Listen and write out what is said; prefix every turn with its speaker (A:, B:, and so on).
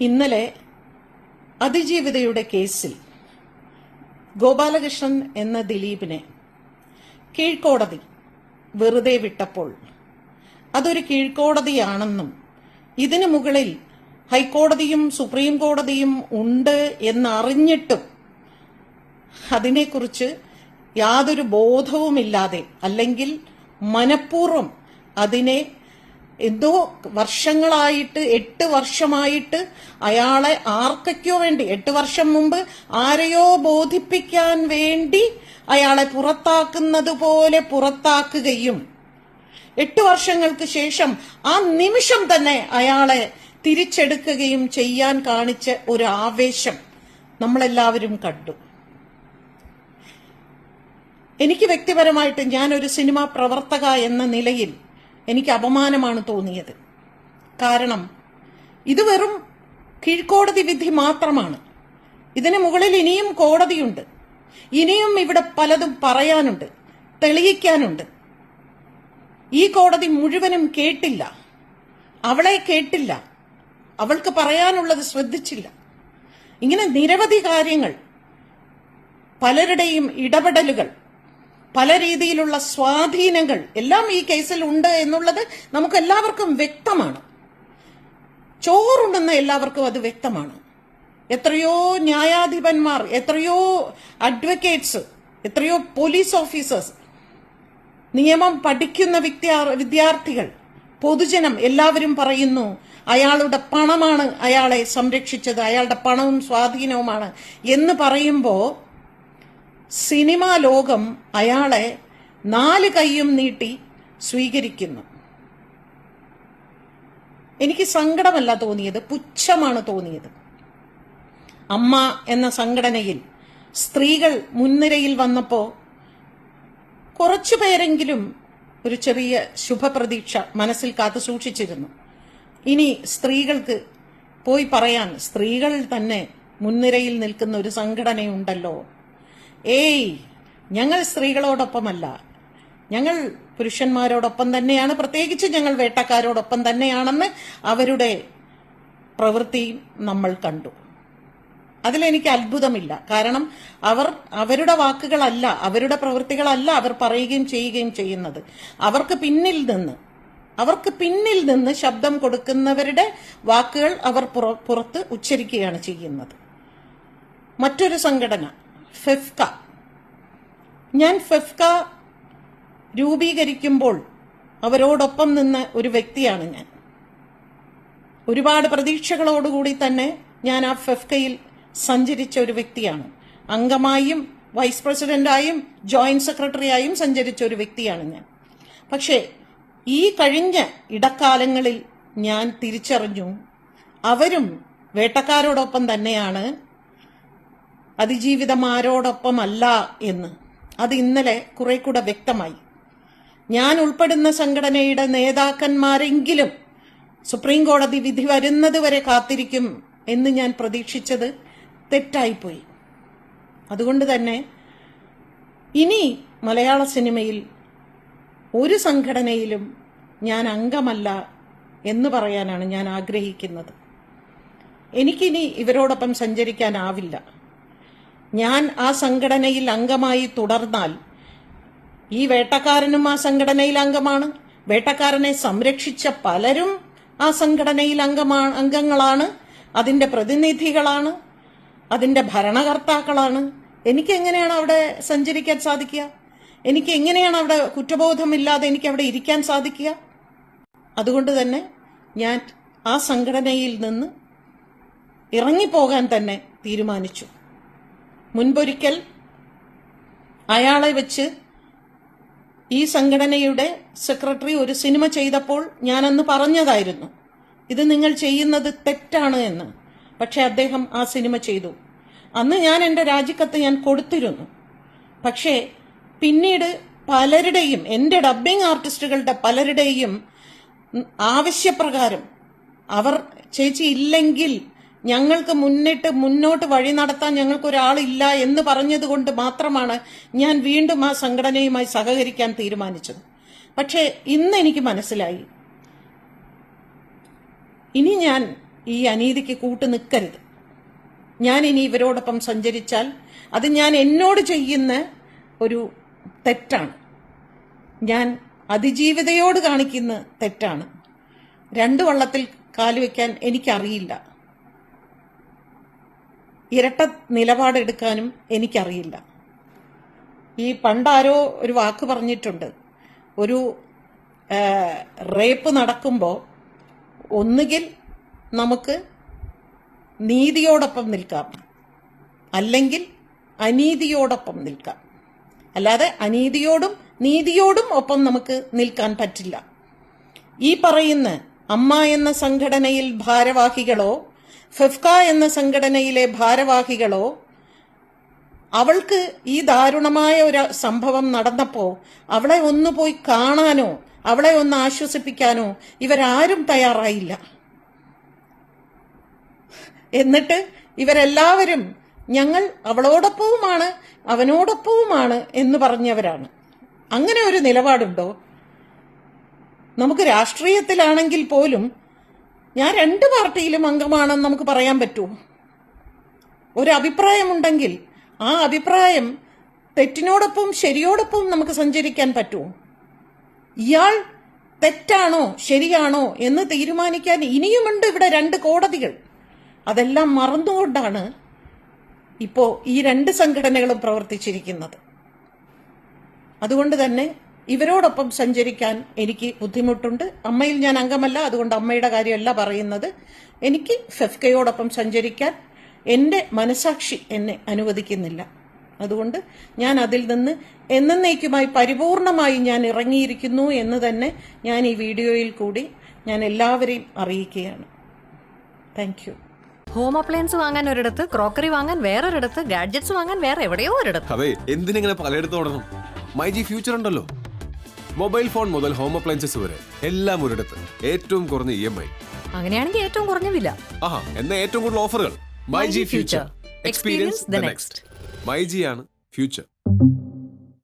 A: ഇന്നലെ അതിജീവിതയുടെ കേസിൽ ഗോപാലകൃഷ്ണൻ എന്ന ദിലീപിനെ കീഴ്ക്കോടതി വെറുതെ വിട്ടപ്പോൾ അതൊരു കീഴ്ക്കോടതിയാണെന്നും ഇതിനു മുകളിൽ ഹൈക്കോടതിയും സുപ്രീം കോടതിയും ഉണ്ട് എന്നറിഞ്ഞിട്ടും അതിനെക്കുറിച്ച് യാതൊരു ബോധവുമില്ലാതെ അല്ലെങ്കിൽ മനഃപൂർവ്വം അതിനെ എന്തോ വർഷങ്ങളായിട്ട് 8 വർഷമായിട്ട് അയാളെ ആർക്കൊക്കെയോ വേണ്ടി 8 വർഷം മുമ്പ് ആരെയോ ബോധിപ്പിക്കാൻ വേണ്ടി അയാളെ പുറത്താക്കുന്നത് പോലെ പുറത്താക്കുകയും 8 വർഷങ്ങൾക്ക് ശേഷം ആ നിമിഷം തന്നെ അയാളെ തിരിച്ചെടുക്കുകയും ചെയ്യാൻ കാണിച്ച ഒരു ആവേശം നമ്മളെല്ലാവരും കണ്ടു. എനിക്ക് വ്യക്തിപരമായിട്ട് ഞാനൊരു സിനിമാ പ്രവർത്തക എന്ന നിലയിൽ എനിക്ക് അപമാനമാണ് തോന്നിയത്. കാരണം ഇത് വെറും കീഴ്ക്കോടതി വിധി മാത്രമാണ്. ഇതിന് മുകളിൽ ഇനിയും കോടതിയുണ്ട്. ഇനിയും ഇവിടെ പലതും പറയാനുണ്ട്, തെളിയിക്കാനുണ്ട്. ഈ കോടതി മുഴുവനും കേട്ടില്ല, അവളെ കേട്ടില്ല, അവൾക്ക് പറയാനുള്ളത് ശ്രദ്ധിച്ചില്ല. ഇങ്ങനെ നിരവധി കാര്യങ്ങൾ, പലരുടെയും ഇടപെടലുകൾ, പല രീതിയിലുള്ള സ്വാധീനങ്ങൾ എല്ലാം ഈ കേസിൽ ഉണ്ട് എന്നുള്ളത് നമുക്ക് എല്ലാവർക്കും വ്യക്തമാണ്. ചോറുണ്ടെന്ന് എല്ലാവർക്കും അത് വ്യക്തമാണ്. എത്രയോ ന്യായാധിപന്മാർ, എത്രയോ അഡ്വക്കേറ്റ്സ്, എത്രയോ പോലീസ് ഓഫീസേഴ്സ്, നിയമം പഠിക്കുന്ന വിദ്യാർത്ഥികൾ, പൊതുജനം എല്ലാവരും പറയുന്നു അയാളുടെ പണമാണ് അയാളെ സംരക്ഷിച്ചത്, അയാളുടെ പണവും സ്വാധീനവുമാണ് എന്ന് പറയുമ്പോൾ സിനിമാ ലോകം അയാളെ 4 കൈയും നീട്ടി സ്വീകരിക്കുന്നു. എനിക്ക് സങ്കടമല്ല തോന്നിയത്, പുച്ഛമാണ് തോന്നിയത്. അമ്മ എന്ന സംഘടനയിൽ സ്ത്രീകൾ മുൻനിരയിൽ വന്നപ്പോൾ കുറച്ചു പേരെങ്കിലും ഒരു ചെറിയ ശുഭപ്രതീക്ഷ മനസ്സിൽ കാത്തു സൂക്ഷിച്ചിരുന്നു. ഇനി സ്ത്രീകൾക്ക് പോയി പറയാൻ, സ്ത്രീകൾ തന്നെ മുൻനിരയിൽ നിൽക്കുന്ന ഒരു സംഘടനയുണ്ടല്ലോ. ഞങ്ങൾ സ്ത്രീകളോടൊപ്പമല്ല, ഞങ്ങൾ പുരുഷന്മാരോടൊപ്പം തന്നെയാണ്, പ്രത്യേകിച്ച് ഞങ്ങൾ വേട്ടക്കാരോടൊപ്പം തന്നെയാണെന്ന് അവരുടെ പ്രവൃത്തി നമ്മൾ കണ്ടു. അതിലെനിക്ക് അത്ഭുതമില്ല. കാരണം അവരുടെ വാക്കുകളല്ല, അവരുടെ പ്രവൃത്തികളല്ല അവർ പറയുകയും ചെയ്യുകയും ചെയ്യുന്നത്. അവർക്ക് പിന്നിൽ നിന്ന് ശബ്ദം കൊടുക്കുന്നവരുടെ വാക്കുകൾ അവർ പുറത്ത് ഉച്ചരിക്കുകയാണ് ചെയ്യുന്നത്. മറ്റൊരു സംഘടന ഫെഫ്ക. ഞാൻ ഫെഫ്ക രൂപീകരിക്കുമ്പോൾ അവരോടൊപ്പം നിന്ന ഒരു വ്യക്തിയാണ് ഞാൻ. ഒരുപാട് പ്രതീക്ഷകളോടുകൂടി തന്നെ ഞാൻ ആ ഫെഫ്കയിൽ സഞ്ചരിച്ച ഒരു വ്യക്തിയാണ്. അംഗമായും വൈസ് പ്രസിഡന്റായും ജോയിന്റ് സെക്രട്ടറിയായും സഞ്ചരിച്ച ഒരു വ്യക്തിയാണ് ഞാൻ. പക്ഷേ ഈ കഴിഞ്ഞ ഇടക്കാലങ്ങളിൽ ഞാൻ തിരിച്ചറിഞ്ഞു അവരും വേട്ടക്കാരോടൊപ്പം തന്നെയാണ്, അതിജീവിതമാരോടൊപ്പമല്ല എന്ന്. അത് ഇന്നലെ കുറെ കൂടെ വ്യക്തമായി. ഞാൻ ഉൾപ്പെടുന്ന സംഘടനയുടെ നേതാക്കന്മാരെങ്കിലും സുപ്രീം കോടതി വിധി വരുന്നത് വരെ കാത്തിരിക്കും എന്ന് ഞാൻ പ്രതീക്ഷിച്ചത് തെറ്റായിപ്പോയി. അതുകൊണ്ട് തന്നെ ഇനി മലയാള സിനിമയിൽ ഒരു സംഘടനയിലും ഞാൻ അംഗമല്ല എന്ന് പറയാനാണ് ഞാൻ ആഗ്രഹിക്കുന്നത്. എനിക്കിനി ഇവരോടൊപ്പം സഞ്ചരിക്കാനാവില്ല. ഞാൻ ആ സംഘടനയിൽ അംഗമായി തുടർന്നാൽ ഈ വേട്ടക്കാരനും ആ സംഘടനയിൽ അംഗമാണ്, വേട്ടക്കാരനെ സംരക്ഷിച്ച പലരും ആ സംഘടനയിൽ അംഗങ്ങളാണ്, അതിന്റെ പ്രതിനിധികളാണ്, അതിന്റെ ഭരണകർത്താക്കളാണ്. എനിക്ക് എങ്ങനെയാണ് അവിടെ സഞ്ചരിക്കാൻ സാധിക്കുക? എനിക്ക് എങ്ങനെയാണ് അവിടെ കുറ്റബോധമില്ലാതെ എനിക്ക് അവിടെ ഇരിക്കാൻ സാധിക്കുക? അതുകൊണ്ട് തന്നെ ഞാൻ ആ സംഘടനയിൽ നിന്ന് ഇറങ്ങിപ്പോകാൻ തന്നെ തീരുമാനിച്ചു. മുൻപൊരിക്കൽ അയാളെ വെച്ച് ഈ സംഘടനയുടെ സെക്രട്ടറി ഒരു സിനിമ ചെയ്തപ്പോൾ ഞാനന്ന് പറഞ്ഞതായിരുന്നു ഇത് നിങ്ങൾ ചെയ്യുന്നത് തെറ്റാണ് എന്ന്. പക്ഷെ അദ്ദേഹം ആ സിനിമ ചെയ്തു. അന്ന് ഞാൻ എൻ്റെ രാജിക്കത്ത് ഞാൻ കൊടുത്തിരുന്നു. പക്ഷേ പിന്നീട് പലരുടെയും, എൻ്റെ ഡബ്ബിംഗ് ആർട്ടിസ്റ്റുകളുടെ പലരുടെയും ആവശ്യപ്രകാരം അവർ ചേച്ചി ഇല്ലെങ്കിൽ ഞങ്ങൾക്ക് മുന്നോട്ട് വഴി നടത്താൻ ഞങ്ങൾക്കൊരാളില്ല എന്ന് പറഞ്ഞതുകൊണ്ട് മാത്രമാണ് ഞാൻ വീണ്ടും ആ സംഘടനയുമായി സഹകരിക്കാൻ തീരുമാനിച്ചത്. പക്ഷേ ഇന്ന് എനിക്ക് മനസ്സിലായി, ഇനി ഞാൻ ഈ അനീതിക്ക് കൂട്ടു നിൽക്കരുത്. ഞാൻ ഇനി ഇവരോടൊപ്പം സഞ്ചരിച്ചാൽ അത് ഞാൻ എന്നോട് ചെയ്യുന്ന ഒരു തെറ്റാണ്, ഞാൻ അതിജീവിതയോട് കാണിക്കുന്ന തെറ്റാണ്. രണ്ട് വള്ളത്തിൽ കാലുവെക്കാൻ എനിക്കറിയില്ല, ഇരട്ട നിലപാടെടുക്കാനും എനിക്കറിയില്ല. ഈ പണ്ടാരോ ഒരു വാക്ക് പറഞ്ഞിട്ടുണ്ട്, ഒരു റേപ്പ് നടക്കുമ്പോൾ ഒന്നുകിൽ നമുക്ക് നീതിയോടൊപ്പം നിൽക്കാം, അല്ലെങ്കിൽ അനീതിയോടൊപ്പം നിൽക്കാം. അല്ലാതെ അനീതിയോടും നീതിയോടും ഒപ്പം നമുക്ക് നിൽക്കാൻ പറ്റില്ല. ഈ പറയുന്ന അമ്മ എന്ന സംഘടനയിൽ ഭാരവാഹികളോ ഫെഫ്ക എന്ന സംഘടനയിലെ ഭാരവാഹികളോ അവൾക്ക് ഈ ദാരുണമായ ഒരു സംഭവം നടന്നപ്പോ അവളെ ഒന്ന് പോയി കാണാനോ അവളെ ഒന്ന് ആശ്വസിപ്പിക്കാനോ ഇവരാരും തയ്യാറായില്ല. എന്നിട്ട് ഇവരെല്ലാവരും ഞങ്ങൾ അവളോടൊപ്പവുമാണ് അവനോടൊപ്പവുമാണ് എന്ന് പറഞ്ഞവരാണ്. അങ്ങനെ ഒരു നിലപാടുണ്ടോ? നമുക്ക് രാഷ്ട്രീയത്തിലാണെങ്കിൽ പോലും ഞാൻ രണ്ട് പാർട്ടിയിലും അംഗമാണെന്ന് നമുക്ക് പറയാൻ പറ്റുമോ? ഒരു അഭിപ്രായമുണ്ടെങ്കിൽ ആ അഭിപ്രായം തെറ്റിനോടൊപ്പം ശരിയോടൊപ്പം നമുക്ക് സഞ്ചരിക്കാൻ പറ്റുമോ? ഇയാൾ തെറ്റാണോ ശരിയാണോ എന്ന് തീരുമാനിക്കാൻ ഇനിയുമുണ്ട് ഇവിടെ രണ്ട് കോടതികൾ. അതെല്ലാം മറന്നുകൊണ്ടാണ് ഇപ്പോ ഈ രണ്ട് സംഘടനകളും പ്രവർത്തിച്ചിരിക്കുന്നത്. അതുകൊണ്ട് തന്നെ ഇവരോടൊപ്പം സഞ്ചരിക്കാൻ എനിക്ക് ബുദ്ധിമുട്ടുണ്ട്. അമ്മയിൽ ഞാൻ അംഗമല്ല, അതുകൊണ്ട് അമ്മയുടെ കാര്യമല്ല പറയുന്നത്. എനിക്ക് ഫെഫ്കയോടൊപ്പം സഞ്ചരിക്കാൻ എൻ്റെ മനസാക്ഷി എന്നെ അനുവദിക്കുന്നില്ല. അതുകൊണ്ട് ഞാൻ അതിൽ നിന്ന് എന്നേക്കുമായി പരിപൂർണമായി ഞാൻ ഇറങ്ങിയിരിക്കുന്നു എന്ന് തന്നെ ഞാൻ ഈ വീഡിയോയിൽ കൂടി ഞാൻ എല്ലാവരെയും അറിയിക്കുകയാണ്. Thank you.
B: ഹോം അപ്ലയൻസ് വാങ്ങാൻ ഒരിടത്ത്, ക്രോക്കറി വാങ്ങാൻ വേറൊരിടത്ത്, ഗാഡ്ജറ്റ്സ് വാങ്ങാൻ വേറെ എവിടെയോ ഒരിടത്ത്.
C: അതെ, എന്തിനിങ്ങനെ പലയിടത്ത് ഓടണം? മൈജി ഫ്യൂച്ചർ ഉണ്ടല്ലോ. മൊബൈൽ ഫോൺ മുതൽ ഹോം അപ്ലയൻസസ് വരെ എല്ലാം ഒരിടത്ത്, ഏറ്റവും കുറഞ്ഞ EMI.
B: അങ്ങനെയാണെങ്കിൽ ഏറ്റവും കുറഞ്ഞ വില.
C: ആഹാ, എന്നാ ഏറ്റവും കൂടുതൽ ഓഫറുകൾ. MyG future, experience the next. MyG ആണ് ഫ്യൂച്ചർ.